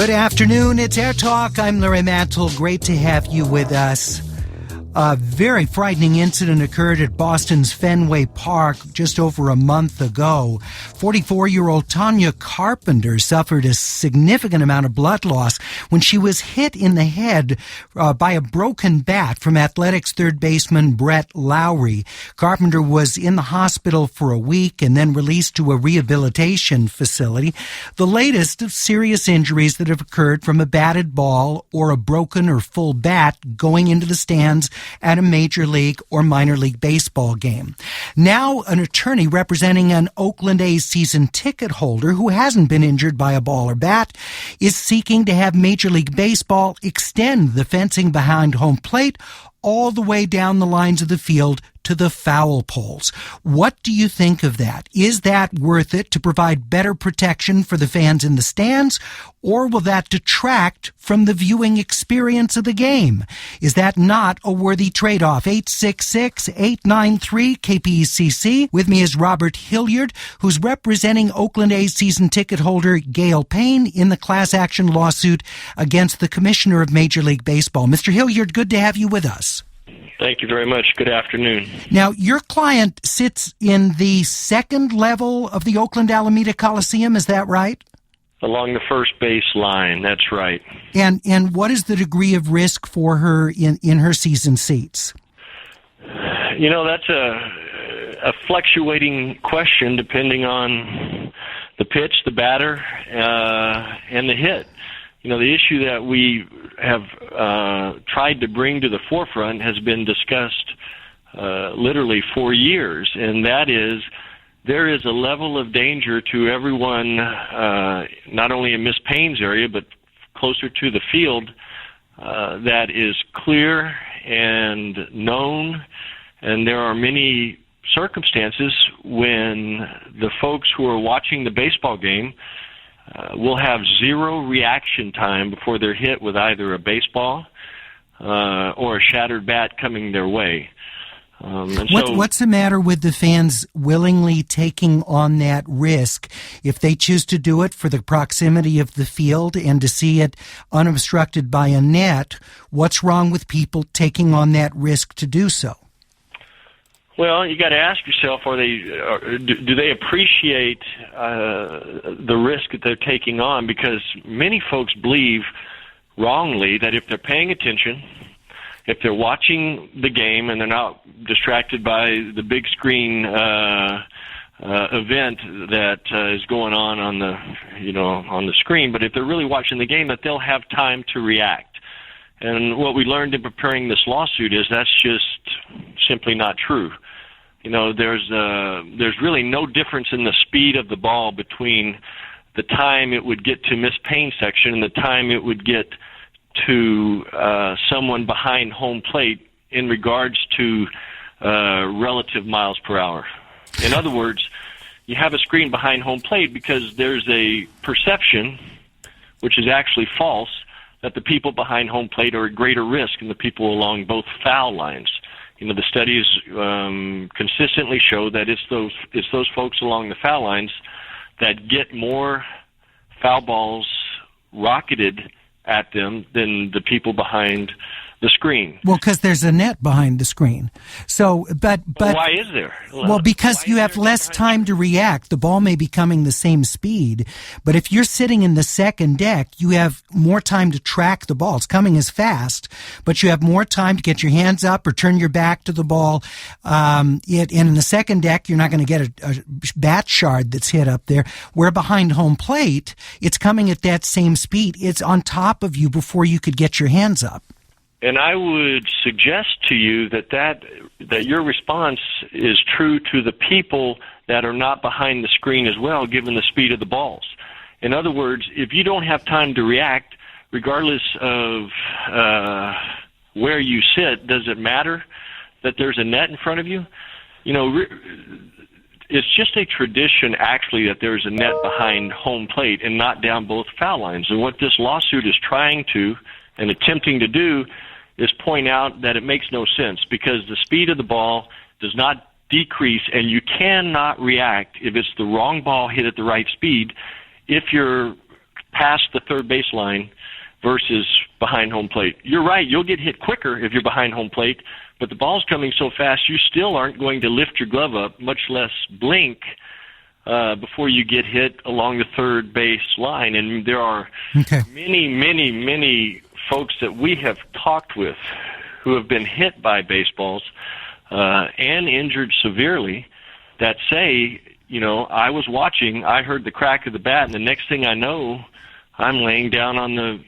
Good afternoon. It's Air Talk. I'm Larry Mantle. Great to have you with us. A very frightening incident occurred at Boston's Fenway Park just over a month ago. 44-year-old Tanya Carpenter suffered a significant amount of blood loss when she was hit in the head by a broken bat from Athletics third baseman Brett Lowry. Carpenter was in the hospital for a week and then released to a rehabilitation facility. The latest of serious injuries that have occurred from a batted ball or a broken or full bat going into the stands at a Major League or minor league baseball game. Now, an attorney representing an Oakland A's season ticket holder who hasn't been injured by a ball or bat is seeking to have Major League Baseball extend the fencing behind home plate all the way down the lines of the field to the foul poles. What do you think of that? Is that worth it to provide better protection for the fans in the stands, or will that detract from the viewing experience of the game? Is that not a worthy trade-off? 866-893-KPCC. With me is Robert Hilliard, who's representing Oakland A's season ticket holder Gail Payne in the class action lawsuit against the Commissioner of Major League Baseball. Mr. Hilliard, good to have you with us. Thank you very much. Good afternoon. Now, your client sits in the second level of the Oakland Alameda Coliseum, is that right? Along the first base line, that's right. And what is the degree of risk for her in her season seats? You know, that's a fluctuating question depending on the pitch, the batter, and the hit. You know, the issue that we have tried to bring to the forefront has been discussed literally for years, and that is there is a level of danger to everyone, not only in Miss Payne's area, but closer to the field, that is clear and known, and there are many circumstances when the folks who are watching the baseball game will have zero reaction time before they're hit with either a baseball or a shattered bat coming their way. What's the matter with the fans willingly taking on that risk if they choose to do it for the proximity of the field and to see it unobstructed by a net? What's wrong with people taking on that risk to do so? Well, you got to ask yourself: do they appreciate the risk that they're taking on? Because many folks believe wrongly that if they're paying attention, if they're watching the game and they're not distracted by the big screen event that is going on the screen, but if they're really watching the game, that they'll have time to react. And what we learned in preparing this lawsuit is that's just simply not true. You know, there's really no difference in the speed of the ball between the time it would get to Miss Payne's section and the time it would get to someone behind home plate in regards to relative miles per hour. In other words, you have a screen behind home plate because there's a perception, which is actually false, that the people behind home plate are at greater risk than the people along both foul lines. You know, the studies consistently show that it's those folks along the foul lines that get more foul balls rocketed at them than the people behind the screen. Well, because there's a net behind the screen. So, but why is there? Well, because you have less time to react. The ball may be coming the same speed, but if you're sitting in the second deck, you have more time to track the ball. It's coming as fast, but you have more time to get your hands up or turn your back to the ball. And in the second deck, you're not going to get a bat shard that's hit up there. Where behind home plate, it's coming at that same speed. It's on top of you before you could get your hands up. And I would suggest to you that your response is true to the people that are not behind the screen as well, given the speed of the balls. In other words, if you don't have time to react, regardless of where you sit, does it matter that there's a net in front of you? You know, it's just a tradition, actually, that there's a net behind home plate and not down both foul lines. And what this lawsuit is trying to and attempting to do is point out that it makes no sense because the speed of the ball does not decrease, and you cannot react if it's the wrong ball hit at the right speed if you're past the third baseline versus behind home plate. You're right, you'll get hit quicker if you're behind home plate, but the ball's coming so fast you still aren't going to lift your glove up, much less blink, before you get hit along the third base line. And there are many folks that we have talked with who have been hit by baseballs and injured severely that say, I was watching, I heard the crack of the bat, and the next thing I know, I'm laying down on the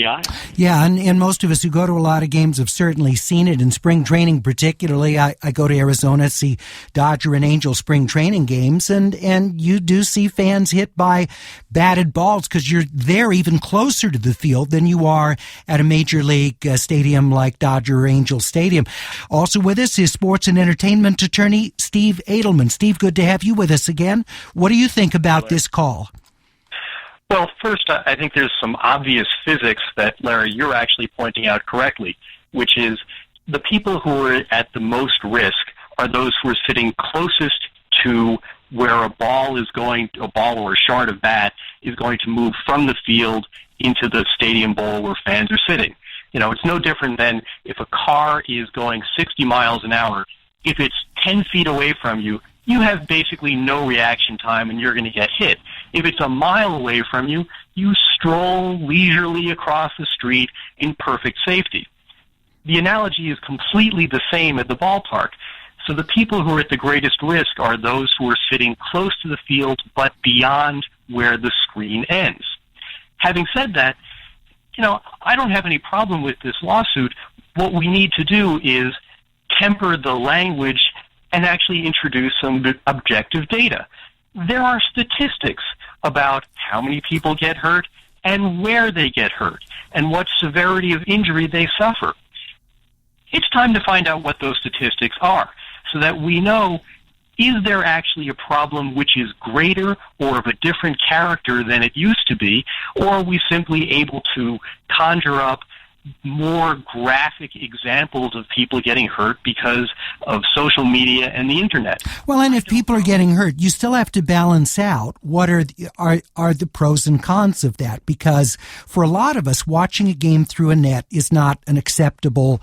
aisle. Yeah, and most of us who go to a lot of games have certainly seen it in spring training particularly. I go to Arizona, see Dodger and Angel spring training games, and you do see fans hit by batted balls because you're there even closer to the field than you are at a major league stadium like Dodger or Angel Stadium. Also with us is sports and entertainment attorney Steve Edelman. Steve, good to have you with us again. What do you think about this call? Well, first, I think there's some obvious physics that, Larry, you're actually pointing out correctly, which is the people who are at the most risk are those who are sitting closest to where a ball or a shard of bat is going to move from the field into the stadium bowl where fans are sitting. It's no different than if a car is going 60 miles an hour. If it's 10 feet away from you, you have basically no reaction time and you're going to get hit. If it's a mile away from you, you stroll leisurely across the street in perfect safety. The analogy is completely the same at the ballpark. So the people who are at the greatest risk are those who are sitting close to the field but beyond where the screen ends. Having said that, I don't have any problem with this lawsuit. What we need to do is temper the language and actually introduce some objective data. There are statistics about how many people get hurt and where they get hurt and what severity of injury they suffer. It's time to find out what those statistics are so that we know, is there actually a problem which is greater or of a different character than it used to be, or are we simply able to conjure up more graphic examples of people getting hurt because of social media and the internet? Well, and if people are getting hurt, you still have to balance out what are the pros and cons of that, because for a lot of us, watching a game through a net is not an acceptable.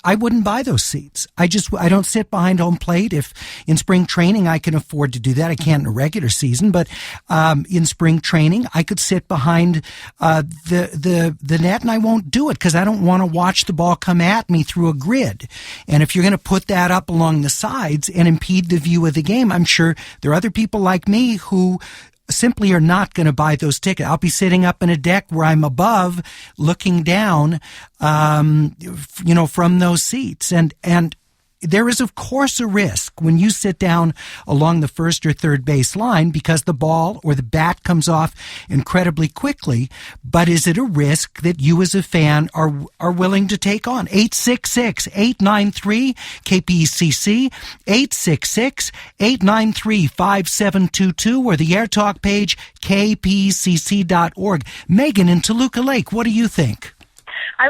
I wouldn't buy those seats. I don't sit behind home plate. If in spring training I can afford to do that, I can't in a regular season, but in spring training I could sit behind the net, and I won't do it because I don't want to watch the ball come at me through a grid. And if you're going to put that up along the sides and impede the view of the game, I'm sure there are other people like me who simply are not going to buy those tickets. I'll be sitting up in a deck where I'm above, looking down, from those seats. And there is, of course, a risk when you sit down along the first or third base line because the ball or the bat comes off incredibly quickly. But is it a risk that you as a fan are willing to take on? 866-893-KPCC, 866-893-5722, or the Air Talk page, kpcc.org. Megan in Toluca Lake, what do you think? I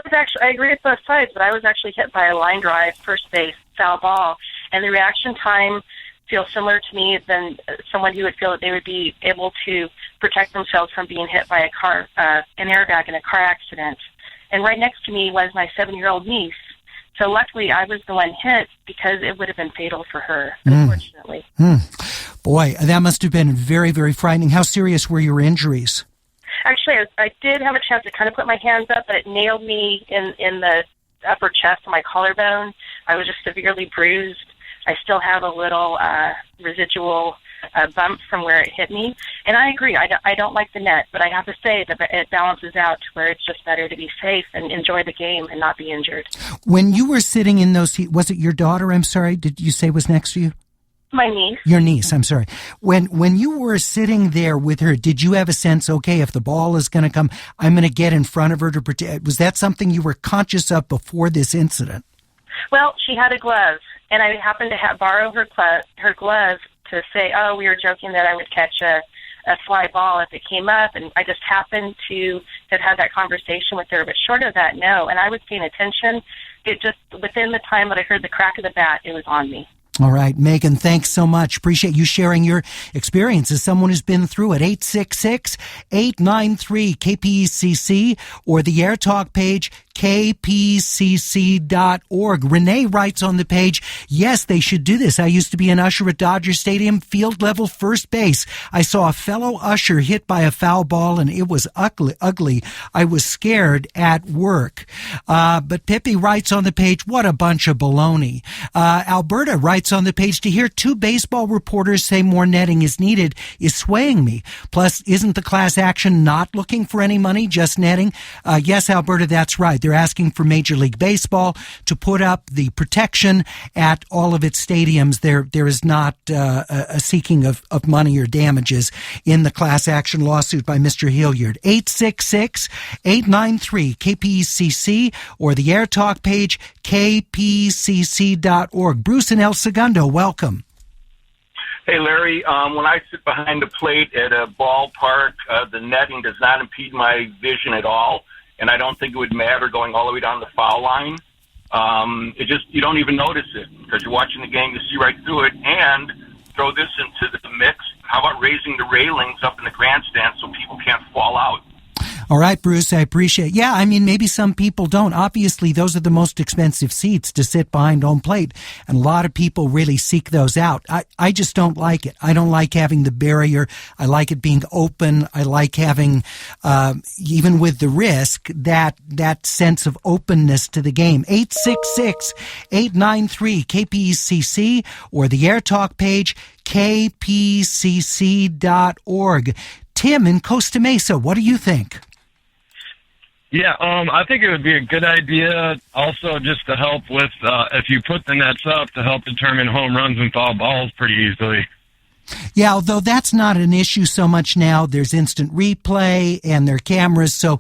agree with both sides, but I was actually hit by a line drive, first base, foul ball, and the reaction time feels similar to me than someone who would feel that they would be able to protect themselves from being hit by an airbag in a car accident. And right next to me was my 7-year-old niece. So luckily I was the one hit because it would have been fatal for her, unfortunately. Boy, that must have been very, very frightening. How serious were your injuries? Actually, I did have a chance to kind of put my hands up, but it nailed me in the upper chest and my collarbone. I was just severely bruised. I still have a little residual bump from where it hit me. And I agree, I don't like the net, but I have to say that it balances out to where it's just better to be safe and enjoy the game and not be injured. When you were sitting in those seats, was it your daughter, I'm sorry, did you say was next to you? My niece. Your niece, I'm sorry. When you were sitting there with her, did you have a sense, okay, if the ball is going to come, I'm going to get in front of her to protect? Was that something you were conscious of before this incident? Well, she had a glove, and I happened to borrow her glove to say, oh, we were joking that I would catch a fly ball if it came up, and I just happened to have had that conversation with her. But short of that, no. And I was paying attention. It just, within the time that I heard the crack of the bat, it was on me. All right, Megan, thanks so much. Appreciate you sharing your experience as someone who's been through it. 866-893-KPCC or the Air Talk page, kpcc.org. Renee writes on the page, yes, they should do this. I used to be an usher at Dodger Stadium, field level first base. I saw a fellow usher hit by a foul ball, and it was ugly. I was scared at work. But Pippi writes on the page, what a bunch of baloney. Alberta writes on the page, to hear two baseball reporters say more netting is needed is swaying me. Plus, isn't the class action not looking for any money, just netting? Yes, Alberta, that's right. They're asking for Major League Baseball to put up the protection at all of its stadiums. There is not a seeking of money or damages in the class action lawsuit by Mr. Hilliard. 866-893-KPCC or the Air Talk page, kpcc.org. Bruce in El Segundo, welcome. Hey, Larry, when I sit behind the plate at a ballpark, the netting does not impede my vision at all, and I don't think it would matter going all the way down the foul line. You don't even notice it because you're watching the game, you see right through it. And throw this into the mix. How about raising the railings up in the grandstand so people can't fall out? All right, Bruce, I appreciate it. Yeah, I mean, maybe some people don't. Obviously, those are the most expensive seats to sit behind home plate, and a lot of people really seek those out. I just don't like it. I don't like having the barrier. I like it being open. I like having, even with the risk, that sense of openness to the game. 866-893-KPCC or the Air Talk page, kpcc.org. Tim in Costa Mesa, what do you think? Yeah, I think it would be a good idea also just to help with, if you put the nets up, to help determine home runs and foul balls pretty easily. Yeah, although that's not an issue so much now. There's instant replay and there are cameras, so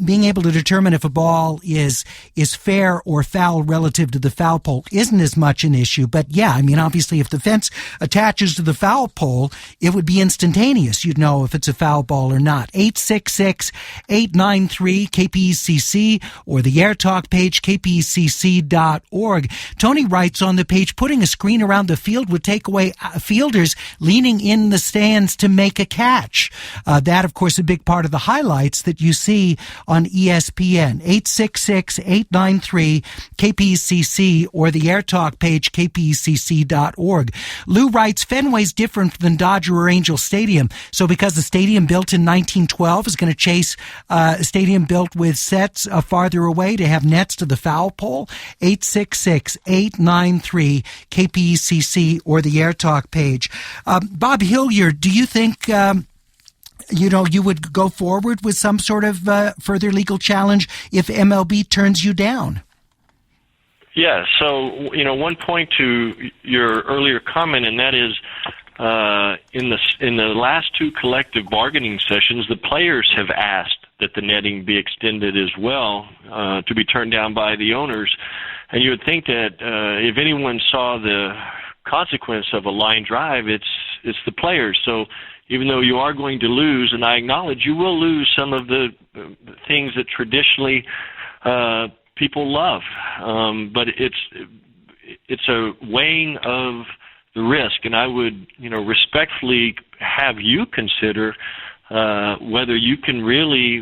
being able to determine if a ball is fair or foul relative to the foul pole isn't as much an issue. But yeah, I mean, obviously if the fence attaches to the foul pole, it would be instantaneous. You'd know if it's a foul ball or not. 866-893-KPCC or the Air Talk page, kpcc.org. Tony writes on the page, putting a screen around the field would take away fielders leaning in the stands to make a catch. That, of course, a big part of the highlights that you see on ESPN. 866-893-KPCC or the Air Talk page, kpcc.org. Lou writes, Fenway's different than Dodger or Angel Stadium. So because the stadium built in 1912 is going to chase a stadium built with sets farther away to have nets to the foul pole, 866-893-KPCC or the Air Talk page. Bob Hilliard, do you think, you would go forward with some sort of further legal challenge if MLB turns you down? Yeah, so, one point to your earlier comment, and that is in the last two collective bargaining sessions, the players have asked that the netting be extended as well to be turned down by the owners. And you would think that if anyone saw the consequence of a line drive, it's the players. So even though you are going to lose, and I acknowledge you will lose some of the things that traditionally people love, but it's a weighing of the risk, and I would respectfully have you consider whether you can really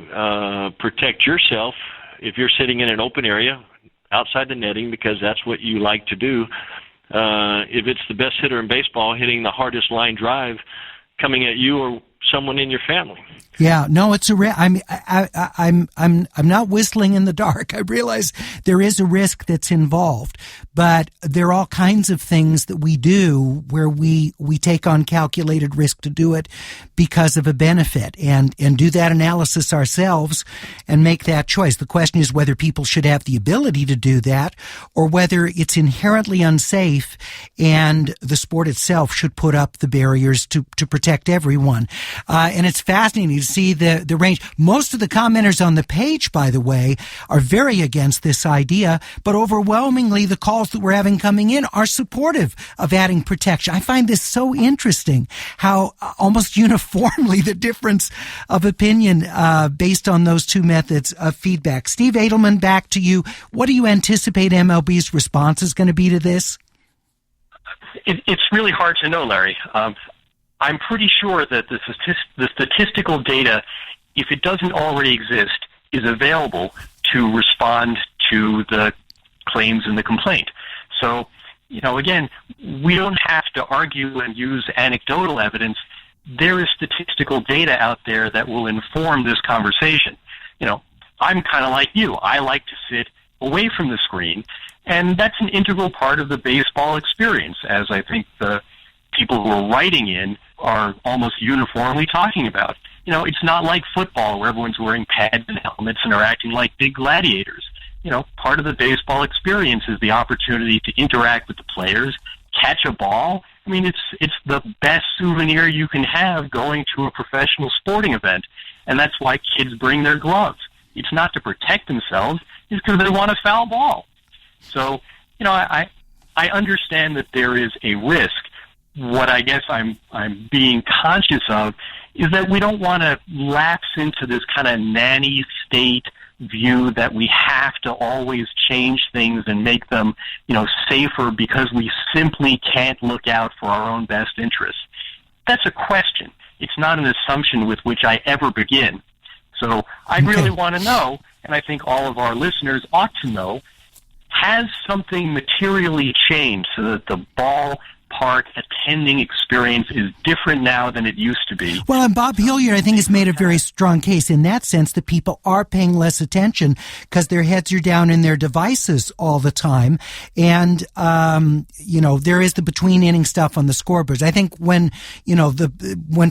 protect yourself if you're sitting in an open area outside the netting, because that's what you like to do. If it's the best hitter in baseball hitting the hardest line drive coming at you or someone in your family. Yeah, no, it's I'm not whistling in the dark. I realize there is a risk that's involved, but there are all kinds of things that we do where we take on calculated risk to do it because of a benefit and do that analysis ourselves and make that choice. The question is whether people should have the ability to do that or whether it's inherently unsafe and the sport itself should put up the barriers to protect everyone. And it's fascinating to see the range. Most of the commenters on the page, by the way, are very against this idea, but overwhelmingly the calls that we're having coming in are supportive of adding protection. I find this so interesting how almost uniformly the difference of opinion based on those two methods of feedback. Steve Edelman, back to you. What do you anticipate MLB's response is going to be to this? It's really hard to know, Larry. I'm pretty sure that the statistical data, if it doesn't already exist, is available to respond to the claims in the complaint. So, again, we don't have to argue and use anecdotal evidence. There is statistical data out there that will inform this conversation. I'm kind of like you. I like to sit away from the screen, and that's an integral part of the baseball experience, as I think the people who are writing in are almost uniformly talking about. It's not like football where everyone's wearing pads and helmets and are acting like big gladiators. Part of the baseball experience is the opportunity to interact with the players, catch a ball. I mean, it's the best souvenir you can have going to a professional sporting event, and that's why kids bring their gloves. It's not to protect themselves, it's because they want a foul ball. So, I understand that there is a risk. What I guess I'm being conscious of is that we don't want to lapse into this kind of nanny state view that we have to always change things and make them, safer because we simply can't look out for our own best interests. That's a question. It's not an assumption with which I ever begin. So I really want to know, and I think all of our listeners ought to know, has something materially changed so that the ballpark attending experience is different now than it used to be? Well, and Bob Hilliard, I think, has made a very strong case in that sense that people are paying less attention because their heads are down in their devices all the time. And, there is the between inning stuff on the scoreboards. I think when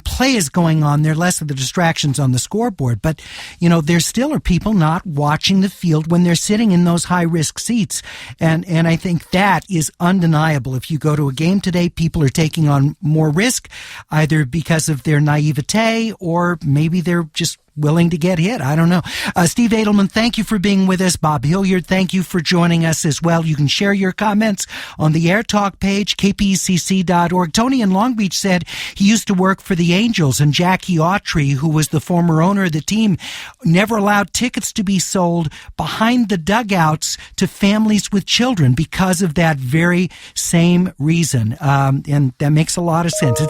play is going on, there are less of the distractions on the scoreboard. But, there still are people not watching the field when they're sitting in those high risk seats. And I think that is undeniable. If you go to a game today, people are taking on more risk, either because of their naivete or maybe they're just willing to get hit. I don't know. Steve Edelman, thank you for being with us. Bob Hilliard, thank you for joining us as well. You can share your comments on the Air Talk page, kpcc.org. Tony in Long Beach said he used to work for the Angels, and Jackie Autry, who was the former owner of the team, never allowed tickets to be sold behind the dugouts to families with children because of that very same reason. And that makes a lot of sense.